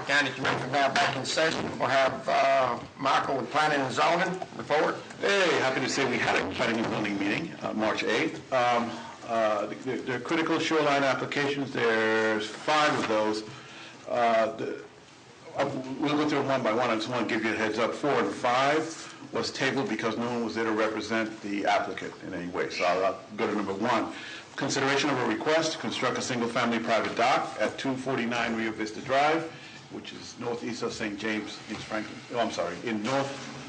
County Commission now back in session. We'll have Michael with Planning and Zoning report. Hey, happy to say we had a planning and zoning meeting, March 8th. The critical shoreline applications, there's 5 of those. We'll go through them one by one. I just want to give you a heads up. 4 and 5 was tabled because no one was there to represent the applicant in any way. So I'll go to number 1. Consideration of a request to construct a single-family private dock at 249 Rio Vista Drive, which is northeast of St. James,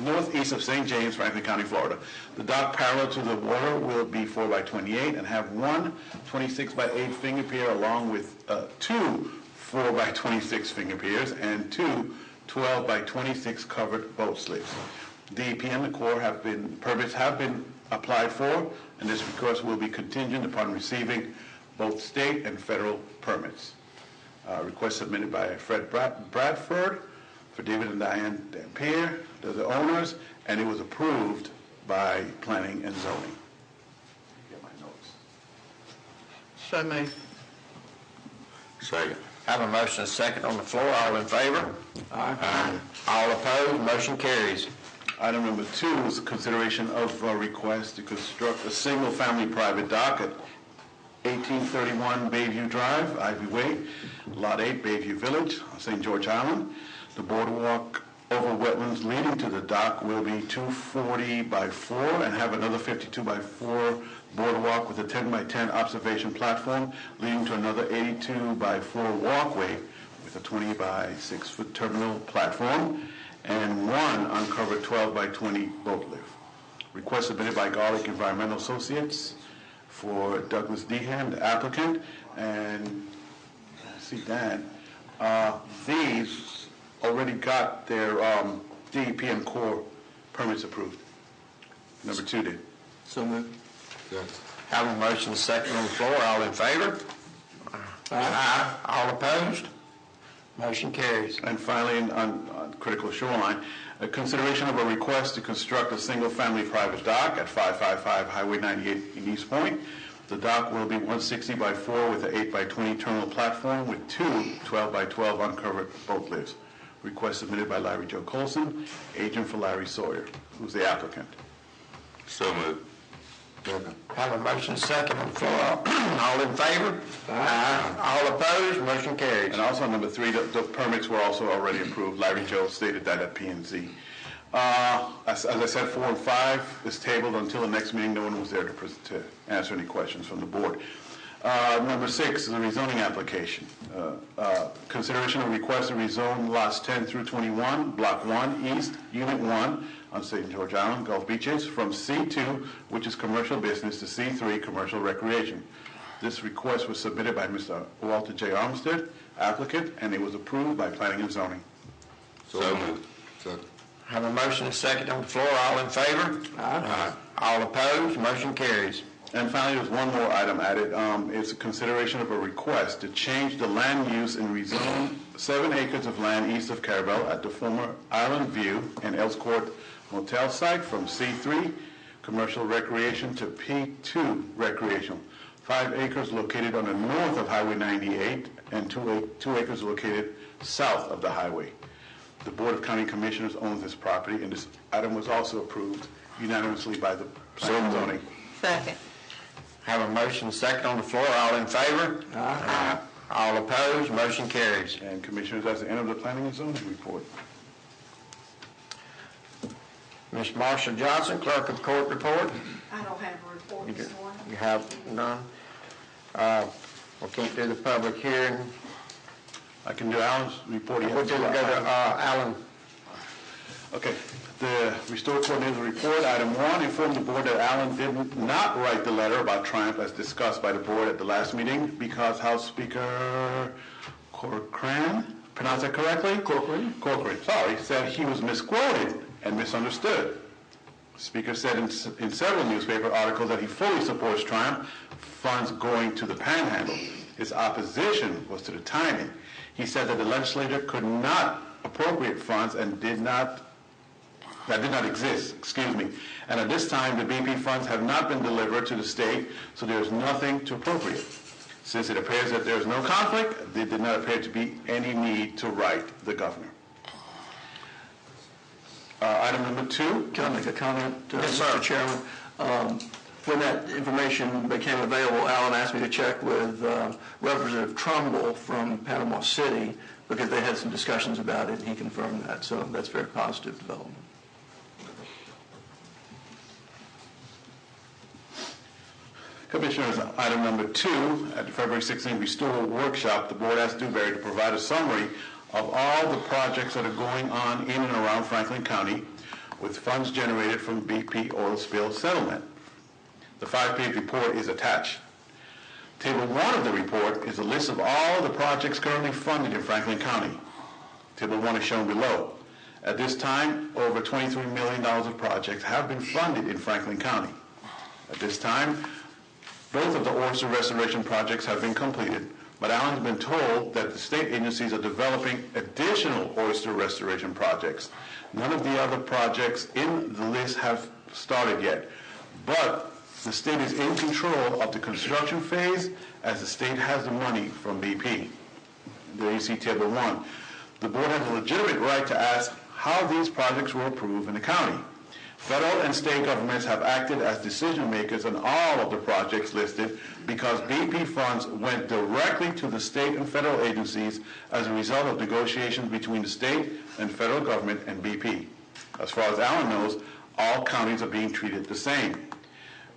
northeast of St. James, Franklin County, Florida. The dock parallel to the water will be 4 by 28 and have one 26 by 8 finger pier along with 2 4 by 26 finger piers and 2 12 by 26 covered boat slips. DEP and the Corps permits have been applied for, and this request will be contingent upon receiving both state and federal permits. Request submitted by Fred Bradford for David and Diane Dampier, they're the owners, and it was approved by Planning and Zoning. Get my notes. So moved. Second. Have a motion and a second on the floor. All in favor? Aye. All opposed? Motion carries. Item number 2 is a consideration of a request to construct a single-family private dock at 1831 Bayview Drive, Ivy Way, Lot 8, Bayview Village, St. George Island. The boardwalk over wetlands leading to the dock will be 240 by 4 and have another 52 by 4 boardwalk with a 10 by 10 observation platform leading to another 82 by 4 walkway with a 20 by 6 foot terminal platform and one uncovered 12 by 20 boat lift. Request submitted by Garlic Environmental Associates for Douglas Dehan, the applicant, and see Dan. These already got their DEP and Corps permits approved. Number 2 did. So moved. Have a motion and a second on the floor. All in favor? Aye. All opposed? Motion carries. And finally, on critical shoreline, a consideration of a request to construct a single-family private dock at 555 Highway 98 in East Point. The dock will be 160 by 4 with an 8 by 20 terminal platform with 2 12 by 12 uncovered boat lifts. Request submitted by Larry Joe Colson, agent for Larry Sawyer, who's the applicant. So moved. Have a motion and a second on the floor. All in favor? Aye. All opposed? Motion carries. And also number 3, the permits were also already approved. Larry Joe stated that at P&Z. As I said, 4 and 5 is tabled until the next meeting. No one was there to answer any questions from the board. Number 6 is a rezoning application. Consideration of request to rezone lots 10 through 21, Block 1 East, Unit 1 on St. George Island, Gulf Beaches, from C2, which is commercial business, to C3, commercial recreation. This request was submitted by Mr. Walter J. Armstead, applicant, and it was approved by Planning and Zoning. So moved. Second. Have a motion and a second on the floor. All in favor? Aye. All opposed? Motion carries. And finally, there's one more item added. It's a consideration of a request to change the land use and rezone 7 acres of land east of Carabel at the former Island View and Elks Court Motel site from C3, commercial recreation, to P2, recreational. 5 acres located on the north of Highway 98 and 2 acres located south of the highway. The Board of County Commissioners owns this property, and this item was also approved unanimously by the Planning and Zoning. Second. Have a motion and a second on the floor. All in favor? Aye. All opposed? Motion carries. And Commissioners, that's the end of the Planning and Zoning report. Ms. Marsha Johnson, Clerk of Court report. I don't have a report this morning. You have none? We can't do the public hearing. I can do Alan's report. We'll go to Alan. Okay. The Restore Coordinator's report, item 1, informed the board that Alan did not write the letter about Triumph as discussed by the board at the last meeting because House Speaker Corcoran, pronounce that correctly? Corcoran, sorry, said he was misquoted and misunderstood. The Speaker said in several newspaper articles that he fully supports Triumph funds going to the Panhandle. His opposition was to the timing. He said that the legislature could not appropriate funds and did not exist, and at this time the BP funds have not been delivered to the state, so there's nothing to appropriate. Since it appears that there is no conflict, there did not appear to be any need to write the governor. Item number 2. Can I make a comment, Yes, sir. Mr. Chairman? When that information became available, Alan asked me to check with Representative Trumbull from Panama City because they had some discussions about it, and he confirmed that. So that's a very positive development. Commissioners, item number 2, at the February 16th Restore workshop, the board asked Dewberry to provide a summary of all the projects that are going on in and around Franklin County with funds generated from BP oil spill settlement. The 5-page report is attached. Table 1 of the report is a list of all the projects currently funded in Franklin County. Table 1 is shown below. At this time, over $23 million of projects have been funded in Franklin County. At this time, both of the oyster restoration projects have been completed, but Alan's been told that the state agencies are developing additional oyster restoration projects. None of the other projects in the list have started yet, but the state is in control of the construction phase as the state has the money from BP. There you see table 1. The board has a legitimate right to ask how these projects were approved in the county. Federal and state governments have acted as decision makers on all of the projects listed because BP funds went directly to the state and federal agencies as a result of negotiations between the state and federal government and BP. As far as Alan knows, all counties are being treated the same.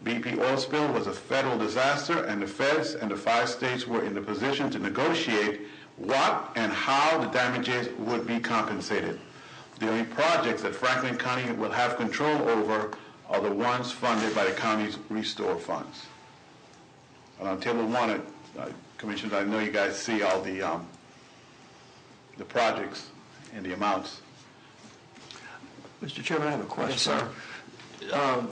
BP oil spill was a federal disaster, and the feds and the 5 states were in the position to negotiate what and how the damages would be compensated. The only projects that Franklin County will have control over are the ones funded by the county's Restore funds. And on table 1, Commissioners, I know you guys see all the projects and the amounts. Mr. Chairman, I have a question. Yes, sir.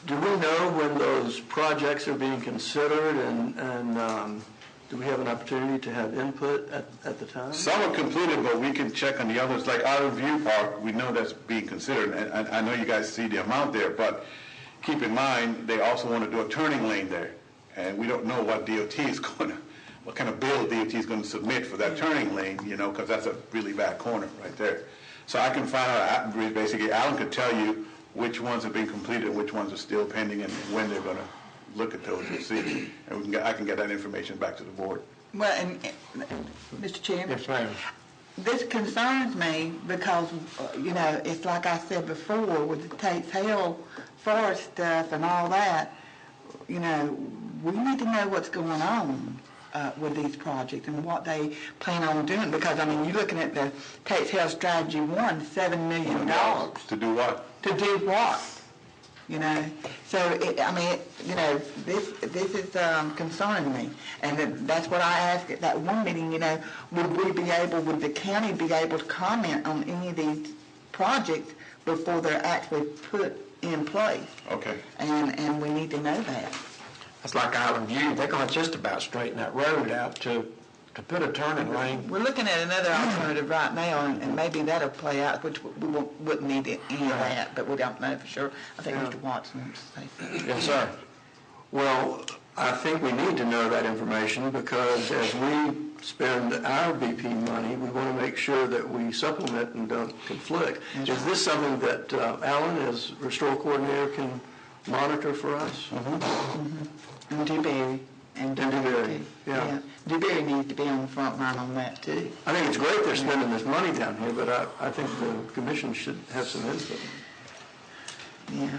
Do we know when those projects are being considered, and do we have an opportunity to have input at the time? Some are completed, but we can check on the others. Like Island View Park, we know that's being considered, and I know you guys see the amount there, but keep in mind, they also want to do a turning lane there, and we don't know what DOT is going to, what kind of bill DOT is going to submit for that turning lane, because that's a really bad corner right there. So I can find out, basically, Alan could tell you which ones have been completed and which ones are still pending and when they're going to look at those and see. And I can get that information back to the board. Well, and Mr. Chairman? Yes, ma'am. This concerns me because, it's like I said before, with the Tate's Hill forest stuff and all that, we need to know what's going on with these projects and what they plan on doing. Because, you're looking at the Tate's Hill Strategy 1, $7 million. To do what? To do what? So, this is concerning me. And that's what I asked at that one meeting, would the county be able to comment on any of these projects before they're actually put in place? Okay. And we need to know that. That's like Island View. They're going to just about straighten that road out to put a turning lane. We're looking at another alternative right now, and maybe that'll play out, which we wouldn't need any of that, but we don't know for sure. I think Mr. Watson wants to say something. Yes, sir. Well, I think we need to know that information because as we spend our BP money, we want to make sure that we supplement and don't conflict. Is this something that Alan, as Restore Coordinator, can monitor for us? And DeBerry. And DeBerry, yeah. DeBerry needs to be on the front line on that, too. I think it's great they're spending this money down here, but I think the commission should have some input. Yeah.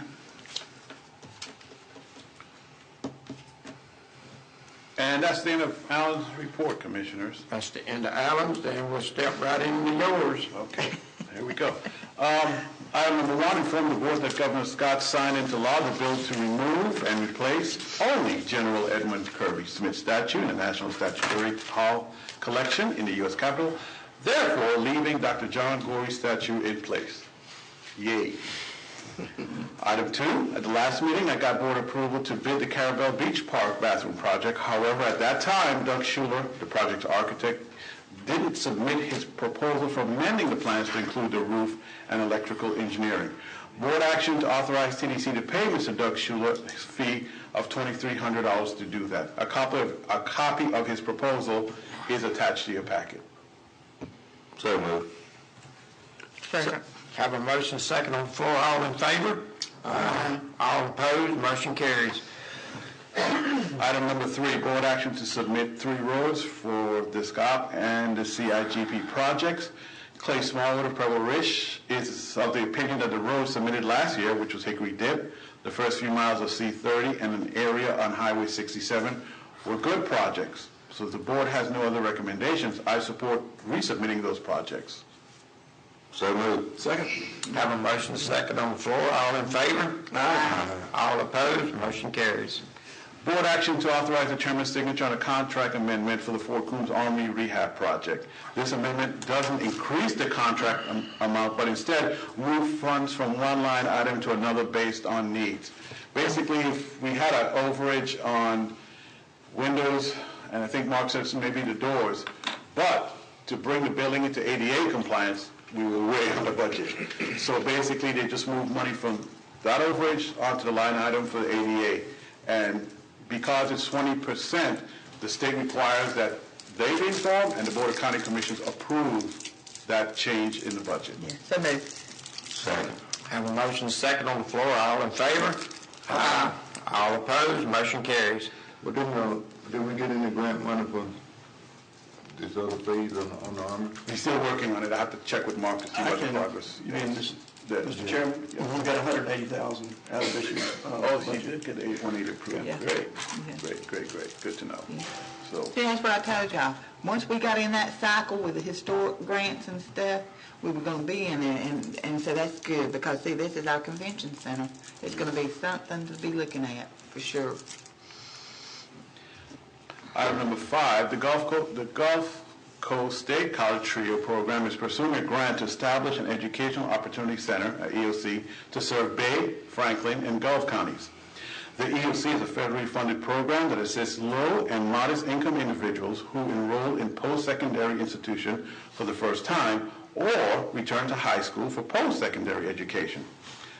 And that's the end of Alan's report, Commissioners. That's the end of Alan's, then we'll step right into yours. Okay, there we go. Item number 1, inform the board that Governor Scott signed into law the bill to remove and replace only General Edmund Kirby Smith statue in the National Statuary Hall collection in the U.S. Capitol, therefore leaving Dr. John Gorey's statue in place. Yay. Item 2, at the last meeting, I got board approval to bid the Carabel Beach Park bathroom project. However, at that time, Doug Schuler, the project's architect, didn't submit his proposal for amending the plans to include the roof and electrical engineering. Board action to authorize TDC to pay Mr. Doug Schuler his fee of $2,300 to do that. A copy of his proposal is attached to your packet. So moved. Second. Have a motion second on the floor. All in favor? Aye. All opposed? Motion carries. Item number 3, board action to submit 3 roads for the SCOP and the CIGP projects. Clay Smallwood of Preble Ridge is of the opinion that the road submitted last year, which was Hickory Dip, the first few miles of C30 and an area on Highway 67 were good projects. So if the board has no other recommendations, I support resubmitting those projects. So moved. Second. Have a motion second on the floor. All in favor? Aye. All opposed? Motion carries. Board action to authorize the chairman's signature on a contract amendment for the Fort Coombs Army Rehab Project. This amendment doesn't increase the contract amount, but instead move funds from one line item to another based on needs. Basically, if we had an overage on windows, and I think Mark said maybe the doors, but to bring the building into ADA compliance, we were way under budget. So basically, they just moved money from that overage onto the line item for the ADA. And because it's 20%, the state requires that they be informed and the Board of County Commissioners approve that change in the budget. Yeah, so moved. Second. Have a motion second on the floor. All in favor? Aye. All opposed? Motion carries. But did we get any grant money for these other fees on the Army? We're still working on it. I have to check with Mark to see what the progress. Mr. Chairman, we got $180,000 out of this year's Oh, he budget. did get the 818 approved. Yeah. Great, Yeah. great. Good to know. So, See, that's what I told y'all. Once we got in that cycle with the historic grants and stuff, we were gonna be in it, and so that's good, because see, this is our convention center. It's gonna be something to be looking at, for sure. item number 5, the Gulf Coast State College Trio Program is pursuing a grant to establish an Educational Opportunity Center, EOC, to serve Bay, Franklin, and Gulf counties. The EOC is a federally funded program that assists low and modest income individuals who enroll in post-secondary institution for the first time or return to high school for post-secondary education.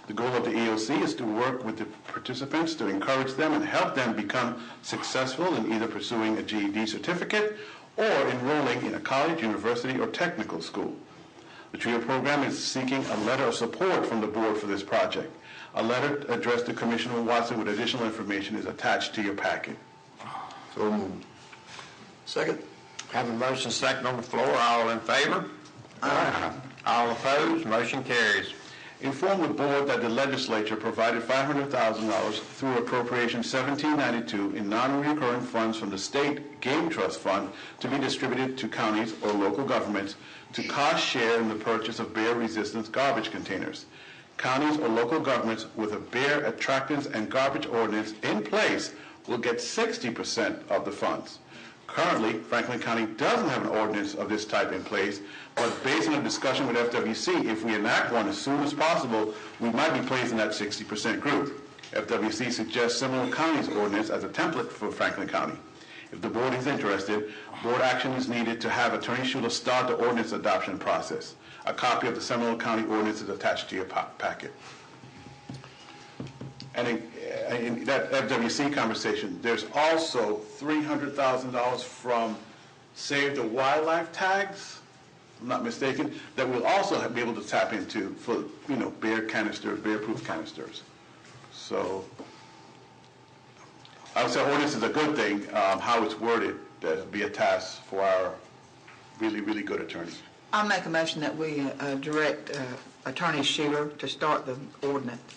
The goal of the EOC is to work with the participants to encourage them and help them become successful in either pursuing a GED certificate or enrolling in a college, university, or technical school. The TRIO program is seeking a letter of support from the board for this project. A letter addressed to Commissioner Watson with additional information is attached to your packet. So moved. Second. Have a motion second on the floor. All in favor? Aye. All opposed? Motion carries. Inform the board that the legislature provided $500,000 through appropriation 1792 in non-recurring funds from the state game trust fund to be distributed to counties or local governments to cost share in the purchase of bear resistance garbage containers. Counties or local governments with a bear attractants and garbage ordinance in place will get 60% of the funds. Currently, Franklin County doesn't have an ordinance of this type in place, but based on a discussion with FWC, if we enact one as soon as possible, we might be placed in that 60% group. FWC suggests Seminole County's ordinance as a template for Franklin County. If the board is interested, board action is needed to have Attorney Schuler start the ordinance adoption process. A copy of the Seminole County ordinance is attached to your packet. And in that FWC conversation, there's also $300,000 from Save the Wildlife tags, if I'm not mistaken, that we'll also be able to tap into for, bear canisters, bear-proof canisters. So I would say ordinance is a good thing. How it's worded, that'd be a task for our really, really good attorneys. I'll make a motion that we direct Attorney Schuler to start the ordinance.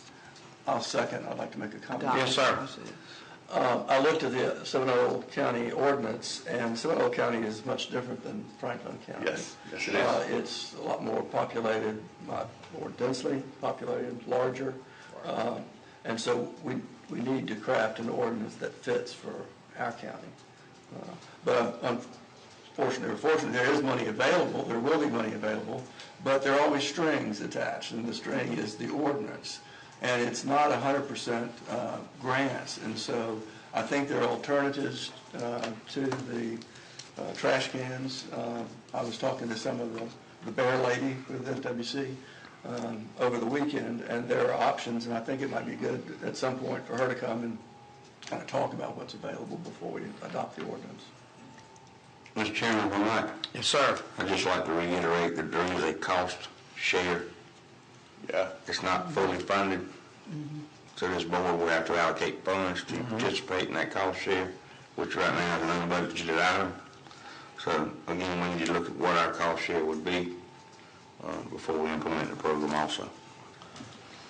I'll second. I'd like to make a comment. Yes, sir. I looked at the Seminole County ordinance, and Seminole County is much different than Franklin County. Yes, it is. It's a lot more populated, more densely populated, larger, and so we need to craft an ordinance that fits for our county. But unfortunately or fortunately, there is money available. There will be money available, but there are always strings attached, and the string is the ordinance. And it's not 100% grants, and so I think there are alternatives to the trash cans. I was talking to some of the bear lady with FWC over the weekend, and there are options, and I think it might be good at some point for her to come and kind of talk about what's available before we adopt the ordinance. Mr. Chairman, if I might. Yes, sir. I'd just like to reiterate that there is a cost share. Yeah. It's not fully funded. So this board will have to allocate funds to participate in that cost share, which right now is an unbudgeted item. So again, we need to look at what our cost share would be before we implement the program also.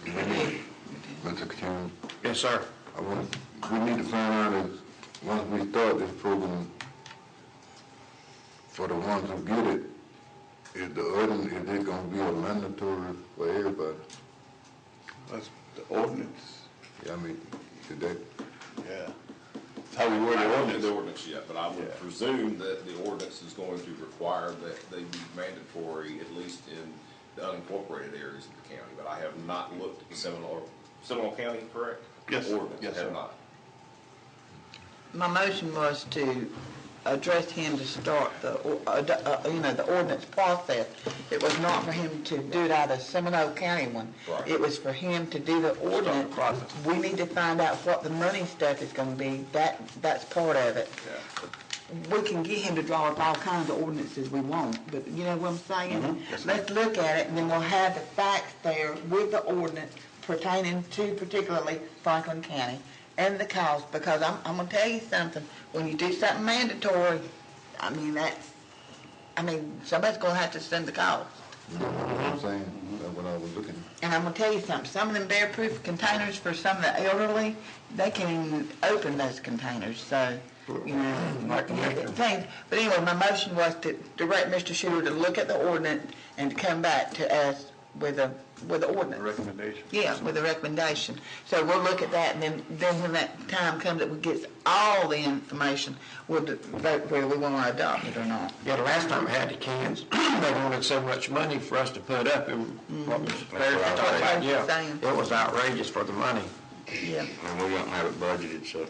Mr. Chairman, Yes, sir. we need to find out is, once we start this program, for the ones who get it, is it gonna be a mandatory for everybody? That's the ordinance. I mean, is that, Yeah. That's how we word I the haven't read ordinance. the ordinance yet, but I would Yeah. presume that the ordinance is going to require that they be mandatory, at least in the unincorporated areas of the county. But I have not looked at the Seminole County, correct? Yes, Ordinance, yes, I have sir. not. My motion was to address him to start the ordinance process. It was not for him to do it out of Seminole County one. Right. It was for him to do the ordinance. process. We need to find out what the money stuff is gonna be. That's part of it. We can get him to draw up all kinds of ordinances we want, but you know what I'm saying? Let's look at it, and then we'll have the facts there with the ordinance pertaining to particularly Franklin County and the cost, because I'm gonna tell you something, when you do something mandatory, somebody's gonna have to send the cost. you know what I'm saying? That's what I was looking at. And I'm gonna tell you something, some of them bear-proof containers for some of the elderly, they can't even open those containers, so, you know, things. But anyway, my motion was to direct Mr. Schuler to look at the ordinance and to come back to us with the ordinance. Recommendation. Yeah, with a recommendation. So we'll look at that, and then when that time comes that we get all the information, we'll vote whether we want to adopt it or not. Yeah, the last time we had the cans, they wanted so much money for us to put up, and what Mr. Perry That's talked what I about, was yeah, saying. it was outrageous for the money, Yeah. and we don't have it budgeted, so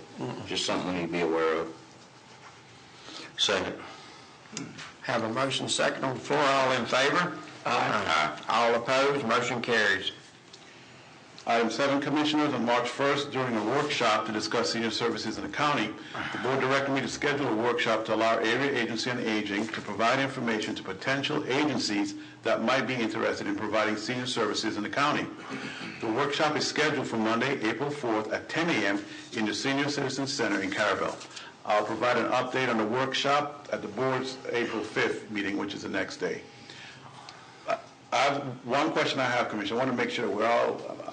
just something we need to be aware of. Second. Have a motion second on the floor, all in favor? Aye. All opposed, motion carries. Item 7, Commissioners, on March 1st, during a workshop to discuss senior services in the county, the board directed me to schedule a workshop to allow Area Agency on Aging to provide information to potential agencies that might be interested in providing senior services in the county. The workshop is scheduled for Monday, April 4th at 10 a.m. in the Senior Citizens Center in Carabel. I'll provide an update on the workshop at the board's April 5th meeting, which is the next day. One question I have, Commissioner, I want to make sure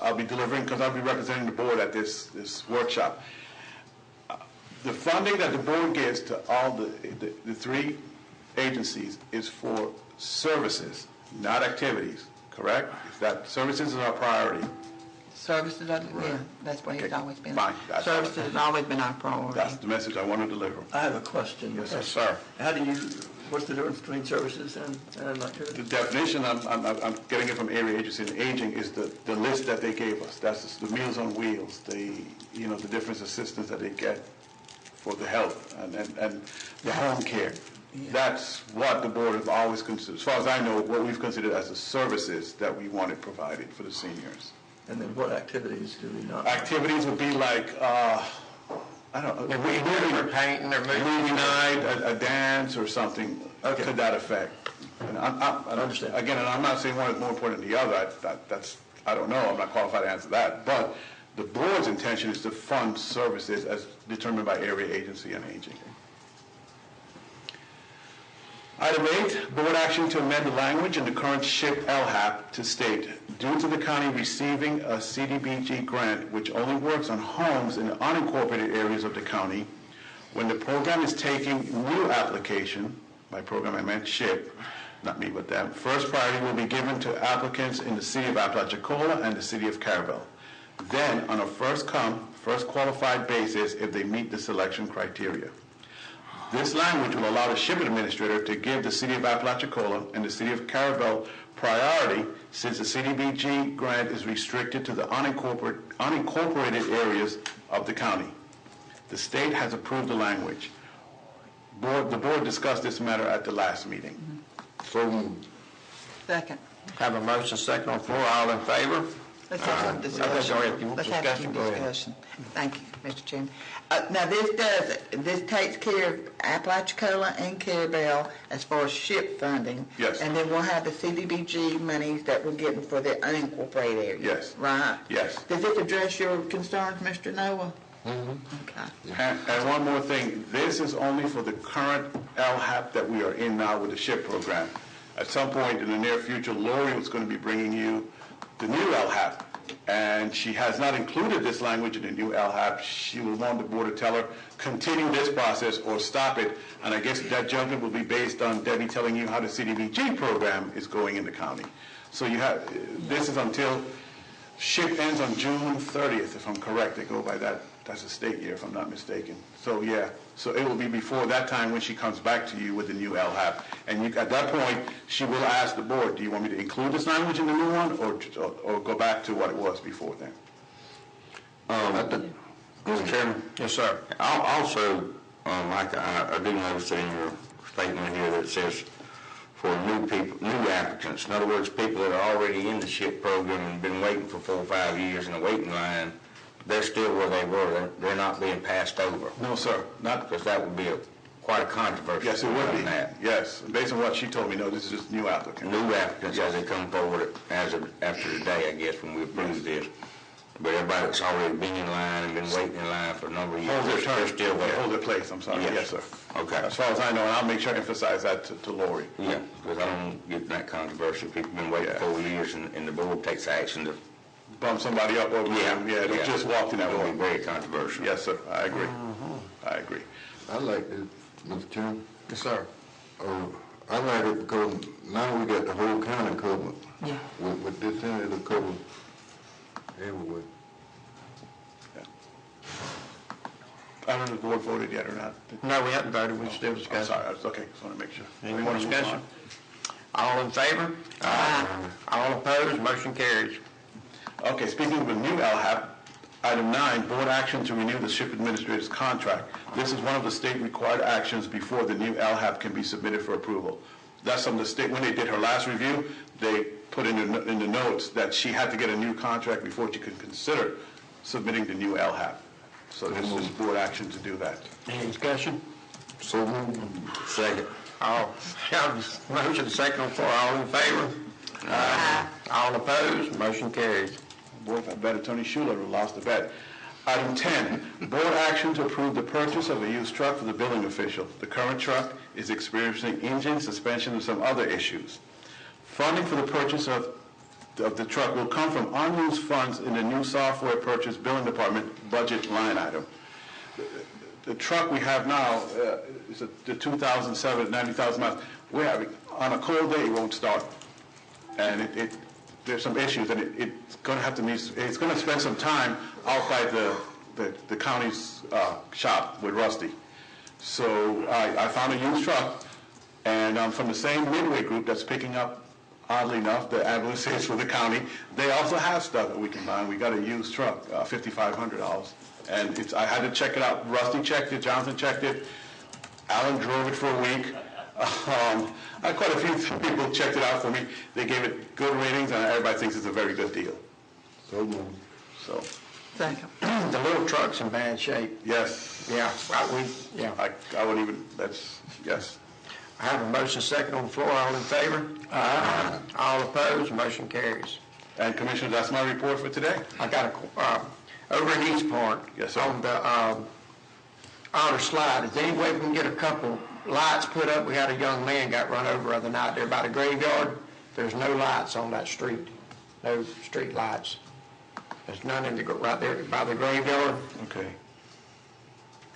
I'll be delivering, because I'll be representing the board at this workshop. The funding that the board gives to all the three agencies is for services, not activities, correct? Is that services is our priority? Services, yeah, that's what it's always been. Fine, that's all. Services has always been our priority. That's the message I want to deliver. I have a question. Yes, sir. Sir. What's the difference between services and The activities? definition, I'm getting it from Area Agency on Aging, is the list that they gave us. That's the Meals on Wheels, the different assistance that they get for the health and the home care. That's what the board has always considered, as far as I know, what we've considered as the services that we wanted provided for the seniors. And then what activities do we not? Activities would be like, I don't know. They're painting, they're Movie moving. night, a dance or something Okay. to that effect. And I understand. Again, and I'm not saying one is more important than the other. I don't know. I'm not qualified to answer that. But the board's intention is to fund services as determined by Area Agency on Aging. Item 8, board action to amend the language in the current SHIP LHAP to state, due to the county receiving a CDBG grant which only works on homes in the unincorporated areas of the county, when the program is taking new application, by program I meant SHIP, not me but them, first priority will be given to applicants in the city of Apalachicola and the city of Carabel. Then, on a first come, first qualified basis if they meet the selection criteria. This language will allow the SHIP administrator to give the city of Apalachicola and the city of Carabel priority, since the CDBG grant is restricted to the unincorporated areas of the county. The state has approved the language. The board discussed this matter at the last meeting. So moved. Second. Have a motion second on the floor, all in favor? Let's have some Okay, discussion. go ahead. You want Let's have discussion? some Go ahead. discussion. Thank you, Mr. Chairman. Now, this takes care of Apalachicola and Carabel as far as SHIP funding. Yes. And then we'll have the CDBG monies that we're getting for the unincorporated area. Yes. Right? Yes. Does this address your concerns, Mr. Noah? Okay. And one more thing, this is only for the current LHAP that we are in now with the SHIP program. At some point in the near future, Lori was going to be bringing you the new LHAP, and she has not included this language in the new LHAP. She will want the board to tell her, continue this process or stop it, and I guess that judgment will be based on Debbie telling you how the CDBG program is going in the county. So you have, this is until SHIP ends on June 30th, if I'm correct. They go by that. That's a state year, if I'm not mistaken. So, yeah, so it will be before that time when she comes back to you with the new LHAP. And you, at that point, she will ask the board, do you want me to include this language in the new one or go back to what it was before then? Mr. Chairman? Yes, sir. Also, I do notice in your statement here that it says for new people, new applicants. In other words, people that are already in the SHIP program and been waiting for 4 or 5 years in a waiting line, they're still where they were. They're not being passed over. No, sir, not, Because that would be quite a controversy. yes, it would be. on that. Yes, based on what she told me, no, this is just new applicant. New applicants as they come forward as of after today, I guess, when we approve this. But everybody that's already been in line and been waiting in line for a number of years, Hold their they're turn. still there. Hold their place, I'm sorry. Yes. Yes, sir. Okay. As far as I know, and I'll make sure to emphasize that to Lori. Yeah, because I don't get that controversy. People been waiting 4 years and the board takes action to, Bump somebody up over them, yeah, they just walked in that It'll be door. very controversial. Yes, sir, I agree. I agree. I like this, Mr. Chairman. Yes, sir. I like it because now we got the whole county covered. Yeah. With this in it, it'll cover everywhere. I don't know if the board voted yet or not. No, we haven't voted, we're still I'm discussing. sorry, okay, just want to make sure. Any We more wanna move discussion? on. All in favor? Aye. All opposed, motion carries. Okay, speaking of the new LHAP, item 9, board action to renew the SHIP administrator's contract. This is one of the state-required actions before the new LHAP can be submitted for approval. That's from the state, when they did her last review, they put in the notes that she had to get a new contract before she could consider submitting the new LHAP. So this is board action to do that. Any discussion? So moved. Second. All, motion second on the floor, all in favor? Aye. All opposed, motion carries. Board, I bet Attorney Schuler who lost the bet. Item 10, board action to approve the purchase of a used truck for the billing official. The current truck is experiencing engine, suspension, and some other issues. Funding for the purchase of the truck will come from unused funds in the new software purchase billing department budget line item. The truck we have now is the 2007, 90,000 miles. We're having, on a cold day, it won't start. And there's some issues, and it's going to have to meet, it's going to spend some time out by the county's shop with Rusty. So I found a used truck, and from the same Midway group that's picking up, oddly enough, the ambulances for the county, they also have stuff that we can buy. We got a used truck, $5,500, and I had to check it out. Rusty checked it, Jonathan checked it, Alan drove it for a week. Quite a few people checked it out for me. They gave it good ratings, and everybody thinks it's a very good deal. So moved. So, Second. The little truck's in bad shape. yes. Yeah, I wouldn't even, yes. I have a motion second on the floor, all in favor? Aye. All opposed, motion carries. And Commissioner, that's my report for today. I got over in East Point. Yes, sir. On the outer slide, is there any way we can get a couple lights put up? We had a young man got run over the other night there by the graveyard. There's no lights on that street, no street lights. There's none right there by the graveyard. Okay.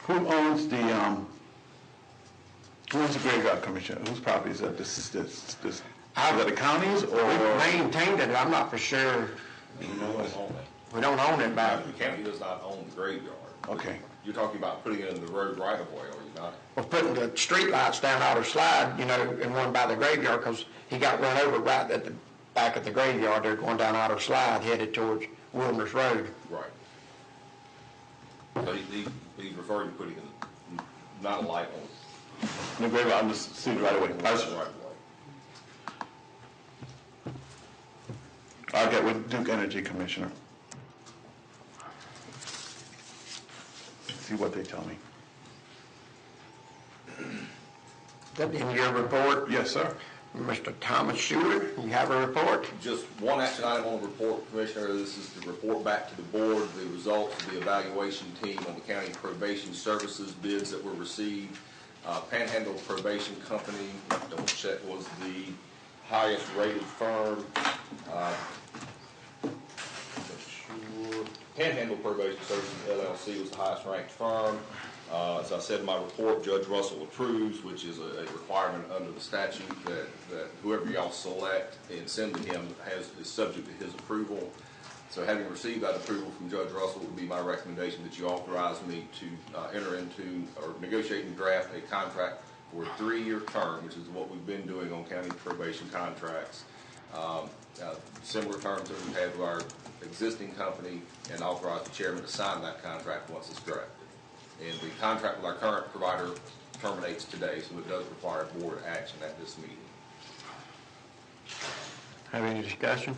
Who owns the graveyard, Commissioner? Whose property is that? Is that the county's We or? maintained it, I'm not for sure. We don't own it. We don't own it, but The county does not own the graveyard. Okay. You're talking about putting it in the road right of way, are you not? we're putting the street lights down outer slide, and one by the graveyard, because he got run over right at the back of the graveyard. They're going down outer slide, headed towards Wilderness Road. Right. But he's referring to putting in, not a light on The graveyard, I'm just seeing right away. the right of way. I'll get with Duke Energy Commissioner. See what they tell me. That in your report, Yes, sir. Mr. Thomas Schuler, you have a report? Just one action item on the report, Commissioner. This is to report back to the board the results of the evaluation team on the county probation services bids that were received. Panhandle Probation Company, double check, was the highest rated firm. Panhandle Probation Services LLC was the highest ranked firm. As I said in my report, Judge Russell approves, which is a requirement under the statute that whoever y'all select and send to him is subject to his approval. So having received that approval from Judge Russell, it would be my recommendation that you authorize me to enter into or negotiate and draft a contract for a 3-year term, which is what we've been doing on county probation contracts. Similar terms that we've had with our existing company, and authorize the chairman to sign that contract once it's drafted. And the contract with our current provider terminates today, so it does require board action at this meeting. Have any discussion?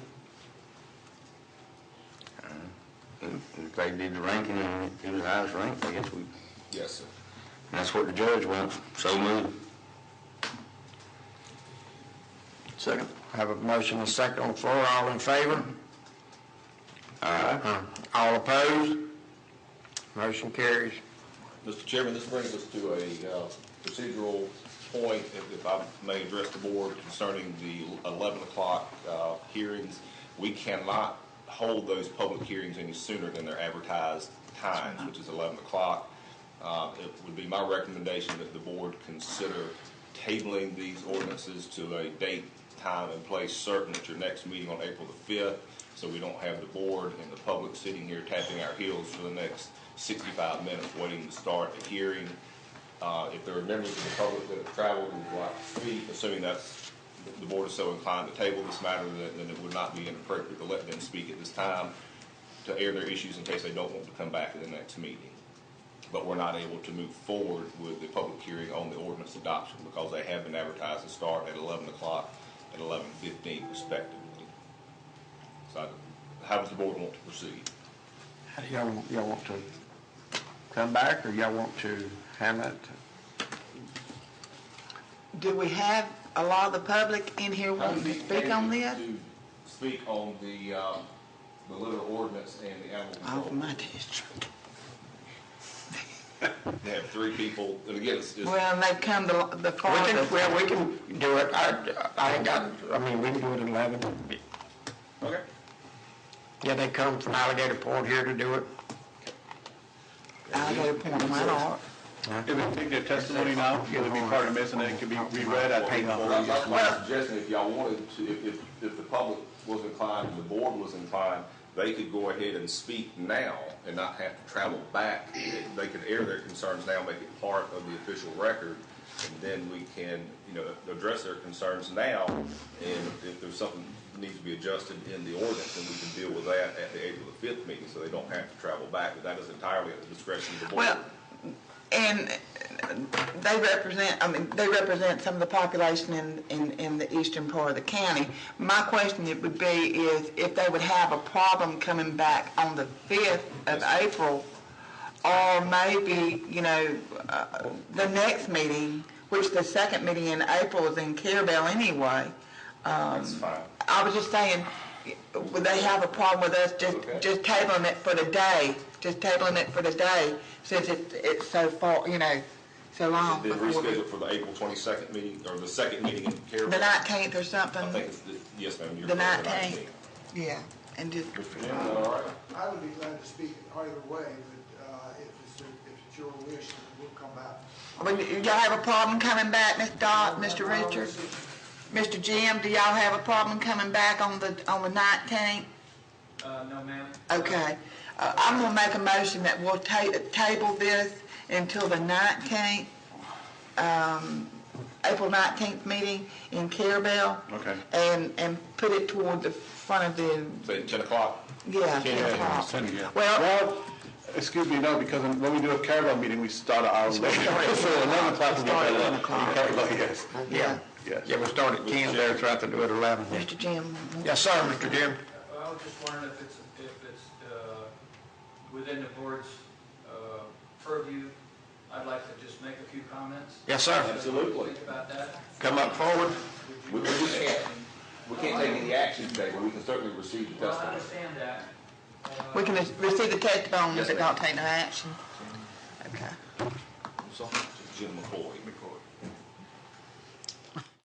If they did the ranking and he was the highest ranked, I guess Yes, sir. that's what the judge wants, so moved. Second. Have a motion and a second on the floor. All in favor? Aye. All opposed? Motion carries. Mr. Chairman, this brings us to a procedural point, if I may address the board concerning the 11 o'clock hearings. We cannot hold those public hearings any sooner than their advertised times, which is 11 o'clock. It would be my recommendation that the board consider tabling these ordinances to a date, time, and place certain at your next meeting on April the 5th, so we don't have the board and the public sitting here tapping our heels for the next 65 minutes waiting to start a hearing. If there are members of the public that have traveled and would like to speak, assuming that's the board is so inclined to table this matter, then it would not be inappropriate to let them speak at this time to air their issues in case they don't want to come back at the next meeting. But we're not able to move forward with the public hearing on the ordinance adoption because they have been advertised to start at 11 o'clock and 11:15 respectively. So how does the board want to proceed? How do y'all want to come back, or y'all want to handle it? Do we have a lot of the public in here wanting to speak on this? To speak on the litter ordinance and the animal Off control. my district. They have 3 people, and again, it's Well, they've come the We farthest. can do it. I ain't got, we can do it at 11. okay. Yeah, they come from Alligator Point here to do it. Alligator Point, why not? If they take their testimony now, it'll be part of this, and then it can be reread at the Well, my suggestion, if y'all wanted to, if the public was inclined and the board was inclined, they could go ahead and speak now and not have to travel back. They could air their concerns now, make it part of the official record, and then we can, address their concerns now. And if there's something that needs to be adjusted in the ordinance, then we can deal with that at the April the 5th meeting, so they don't have to travel back. But that is entirely at the discretion of the board. Well, and they represent some of the population in the eastern part of the county. My question it would be is if they would have a problem coming back on the 5th of April, or maybe, the next meeting, which the second meeting in April is in Carabel anyway. That's fine. I was just saying, would they have a problem with us just tabling it for the day? Just tabling it for the day, since it's so far, so long. Then before reschedule for the April 22nd meeting, or the second meeting in Carabel. the 19th or something. I think it's, yes, ma'am. you're The correct, 19th. Yeah, and just, Mr. Jim, is that all right? I would be glad to speak either way, but if it's your wish, then we'll come back. y'all have a problem coming back, Ms. Dot, Mr. Richard? Mr. Jim, do y'all have a problem coming back on the 19th? No, ma'am. Okay. I'm gonna make a motion that we'll table this until the 19th, April 19th meeting in Carabel. Okay. And put it toward the front of the, Say 10 o'clock? 10 o'clock. Well, Well, excuse me, no, because when we do a Carabel meeting, we start an hour later. So 11 o'clock will be Start at better. 11 o'clock. Carabel, yes. yeah, Yes. Yeah, we'll start at 10 there, try to do it at 11. Mr. Jim. Yes, sir, Mr. Jim. was just wondering if it's within the board's purview. I'd like to just make a few comments. Yes, sir. Absolutely. Think about that. Come up forward. We can't take any action today, but we can certainly receive the Well, I testimony. understand that. We can receive the testimony if Yes, it ma'am. don't take no action. Okay. So, Jim McCoy.